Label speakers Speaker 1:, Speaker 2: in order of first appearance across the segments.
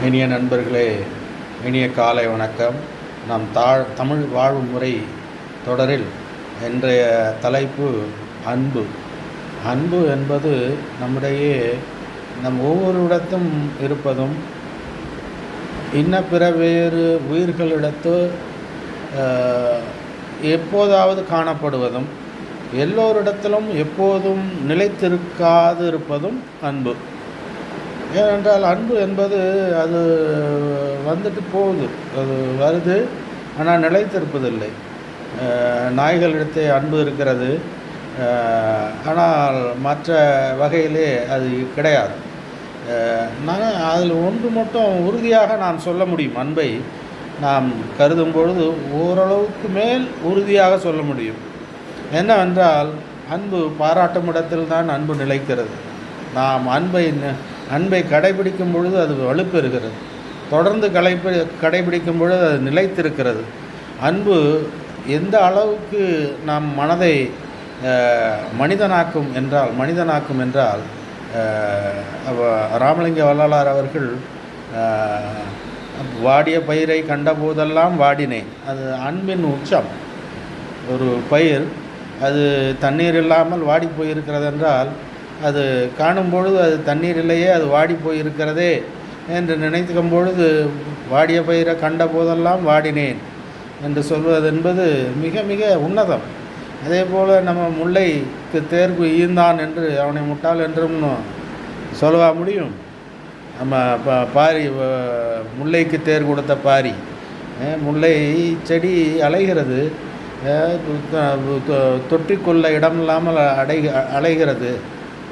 Speaker 1: இனிய நண்பர்களே, இனிய காலை வணக்கம். நம் தமிழ் வாழ்வு முறை தொடரில் இன்றைய தலைப்பு அன்பு. அன்பு என்பது நம்மிடையே நம் ஒவ்வொருடத்தும் இருப்பதும், பிற வேறு உயிர்களிடத்து எப்போதாவது காணப்படுவதும், எல்லோரிடத்திலும் எப்போதும் நிலைத்திருக்காது இருப்பதும் அன்பு. ஏனென்றால் அன்பு என்பது அது வந்துட்டு போகுது, அது வருது, ஆனால் நிலைத்திருப்பதில்லை. நாய்களிடத்தே அன்பு இருக்கிறது, ஆனால் மற்ற வகையிலே அது கிடையாது. நான் அதில் ஒன்று மட்டும் உறுதியாக நான் சொல்ல முடியும். அன்பை நாம் கருதும் பொழுது ஓரளவுக்கு மேல் உறுதியாக சொல்ல முடியும். என்னவென்றால், அன்பு பாராட்டும் இடத்தில் தான் அன்பு நிலைக்கிறது. நாம் அன்பை கடைபிடிக்கும் பொழுது அது வலுப்பெறுகிறது. தொடர்ந்து கடைபிடிக்கும் பொழுது அது நிலைத்திருக்கிறது. அன்பு எந்த அளவுக்கு நாம் மனதை மனிதனாக்கும் என்றால் ராமலிங்க வள்ளலார் அவர்கள் வாடிய பயிரை கண்டபோதெல்லாம் வாடினேன். அது அன்பின் உச்சம். ஒரு பயிர் அது தண்ணீர் இல்லாமல் வாடி போயிருக்கிறது என்றால், அது காணும் பொழுது அது தண்ணீர் இல்லையே, அது வாடி போயிருக்கிறதே என்று நினைக்கும் பொழுது, வாடிய பயிரை கண்ட போதெல்லாம் வாடினேன் என்று சொல்வது என்பது மிக மிக உன்னதம். அதே போல் நம்ம முல்லைக்கு தேர்வு ஈந்தான் என்று அவனை முட்டாள் என்றும் சொல்லவா முடியும்? நம்ம பாரி, முல்லைக்கு தேர் கொடுத்த பாரி, முல்லை செடி அலைகிறது, தொட்டிக்கொள்ள இடம் இல்லாமல் அலைகிறது.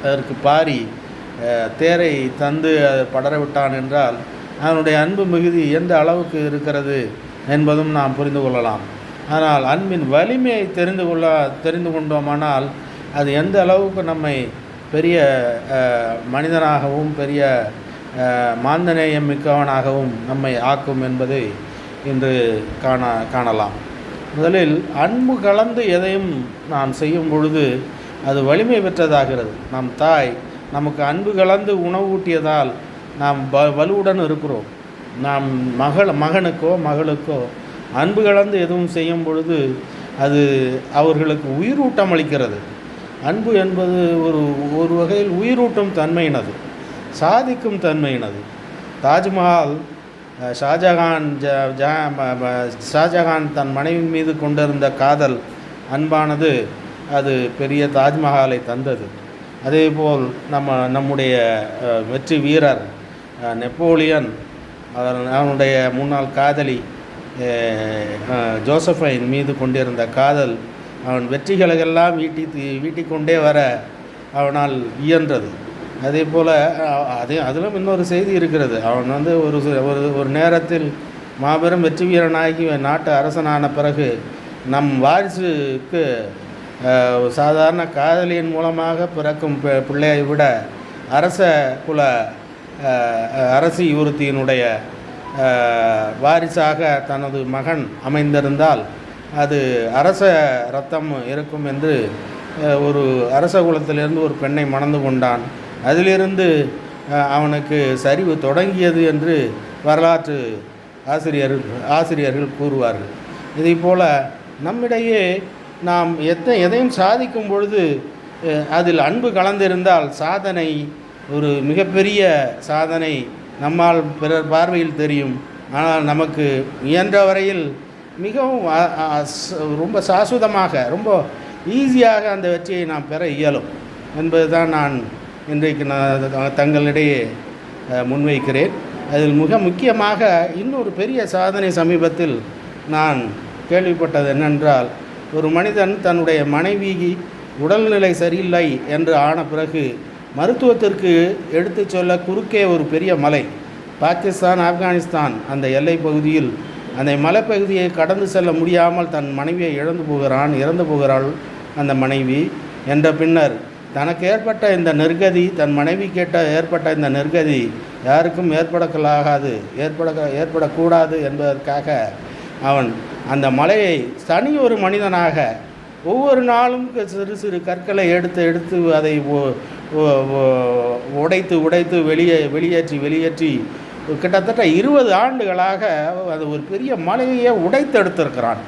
Speaker 1: அதற்கு பாரி தேரை தந்து படர விட்டான் என்றால், அவனுடைய அன்பு மிகுதி எந்த அளவுக்கு இருக்கிறது என்பதும் நாம் புரிந்து கொள்ளலாம். ஆனால் அன்பின் வலிமையை தெரிந்து கொண்டோமானால், அது எந்த அளவுக்கு நம்மை பெரிய மனிதனாகவும் பெரிய மாந்தநேயம் மிக்கவனாகவும் நம்மை ஆக்கும் என்பதை இன்று காணலாம். முதலில் அன்பு கலந்து எதையும் நாம் செய்யும் பொழுது அது வலிமை பெற்றதாகிறது. நம் தாய் நமக்கு அன்பு கலந்து உணவு ஊட்டியதால் நாம் வலுவுடன் இருக்கிறோம். நாம் மகனுக்கோ மகளுக்கோ அன்பு கலந்து எதுவும் செய்யும் பொழுது அது அவர்களுக்கு உயிரூட்டம் அளிக்கிறது. அன்பு என்பது ஒரு வகையில் உயிரூட்டும் தன்மையினது, சாதிக்கும் தன்மையினது. தாஜ்மஹால் ஷாஜகான் தன் மனைவி மீது கொண்டிருந்த காதல் அன்பானது அது பெரிய தாஜ்மஹாலை தந்தது. அதேபோல் நம்முடைய வெற்றி வீரர் நெப்போலியன் அவனுடைய முன்னாள் காதலி ஜோசஃபைன் மீது கொண்டிருந்த காதல் அவன் வெற்றிகளெல்லாம் வீட்டி கொண்டே வர அவனால் இயன்றது. அதே போல் அதிலும் இன்னொரு செய்தி இருக்கிறது. அவன் ஒரு நேரத்தில் மாபெரும் வெற்றி வீரனாகி நாட்டு அரசனான பிறகு நம் வாரிசுக்கு சாதாரண காதலியின் மூலமாக பிறக்கும் பிள்ளையை விட அரச குல அரசி ஒருத்தியினுடைய வாரிசாக தனது மகன் அமைந்திருந்தால் அது அரச ரத்தம் இருக்கும் என்று ஒரு அரச குலத்திலிருந்து ஒரு பெண்ணை மணந்து கொண்டான். அதிலிருந்து அவனுக்கு சரிவு தொடங்கியது என்று வரலாற்று ஆசிரியர்கள் கூறுவார்கள். இதை போல் நம்மிடையே நாம் எதையும் சாதிக்கும் பொழுது அதில் அன்பு கலந்திருந்தால் சாதனை ஒரு மிகப்பெரிய சாதனை நம்மால் பிறர் பார்வையில் தெரியும். ஆனால் நமக்கு இயன்ற வரையில் மிகவும் ரொம்ப சாசுவதமாக, ரொம்ப ஈஸியாக அந்த வெற்றியை நாம் பெற இயலும் என்பது தான் நான் இன்றைக்கு தங்களிடையே முன்வைக்கிறேன். அதில் மிக முக்கியமாக இன்னொரு பெரிய சாதனை சமீபத்தில் நான் கேள்விப்பட்டது என்னென்றால், ஒரு மனிதன் தன்னுடைய மனைவி உடல்நிலை சரியில்லை என்று ஆன பிறகு மருத்துவத்திற்கு எடுத்து சொல்ல குறுக்கே ஒரு பெரிய மலை, பாகிஸ்தான் ஆப்கானிஸ்தான் அந்த எல்லை பகுதியில் அந்த மலைப்பகுதியை கடந்து செல்ல முடியாமல் தன் மனைவியை இறந்து போகிறாள் அந்த மனைவி. என்ற பின்னர் தனக்கு ஏற்பட்ட இந்த நெருக்கடி, தன் மனைவி ஏற்பட்ட இந்த நெருக்கடி யாருக்கும் ஏற்படக்கூடாது என்பதற்காக அவன் அந்த மலையை தனி ஒரு மனிதனாக ஒவ்வொரு நாளும் சிறு சிறு கற்களை எடுத்து அதை உடைத்து வெளியேற்றி கிட்டத்தட்ட 20 ஆண்டுகளாக அது ஒரு பெரிய மலையையே உடைத்தெடுத்திருக்கிறான்.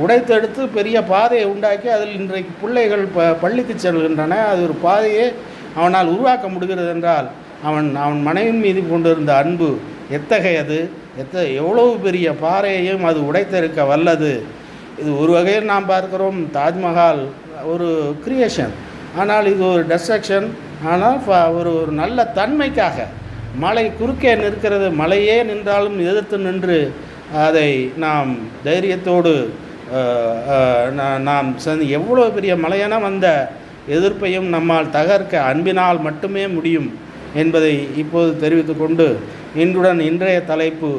Speaker 1: உடைத்தெடுத்து பெரிய பாதையை உண்டாக்கி அதில் இன்றைக்கு பிள்ளைகள் பள்ளிக்கு செல்கின்றன. அது ஒரு பாதையை அவனால் உருவாக்க முடிகிறது என்றால் அவன் மனைவின் மீது கொண்டிருந்த அன்பு எத்தகையது, எவ்வளவு பெரிய பாறையையும் அது உடைத்தெடுக்க வல்லது. இது ஒரு வகையில் நாம் பார்க்கிறோம், தாஜ்மஹால் ஒரு கிரியேஷன், ஆனால் இது ஒரு டெஸ்ட்ரக்ஷன். ஆனால் ஒரு நல்ல தன்மைக்காக மலை குறுக்கே நிற்கிறது, மலையே நின்றாலும் எதிர்த்து நின்று அதை நாம் தைரியத்தோடு நாம் எவ்வளோ பெரிய மலையான வந்த எதிர்ப்பையும் நம்மால் தகர்க்க அன்பினால் மட்டுமே முடியும் என்பதை இப்போது தெரிவித்து கொண்டு இன்றுடன் இன்றைய தலைப்பு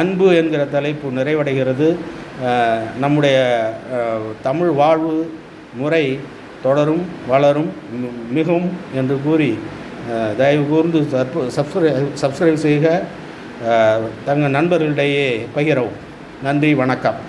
Speaker 1: அன்பு என்கிற தலைப்பு நிறைவடைகிறது. நம்முடைய தமிழ் வாழ்வு முறை தொடரும் வளரும் மிகவும் என்று கூறி தயவு கூர்ந்து சப்ஸ்கிரைப் செய்க, தங்கள் நண்பர்களிடையே பகிரவும். நன்றி, வணக்கம்.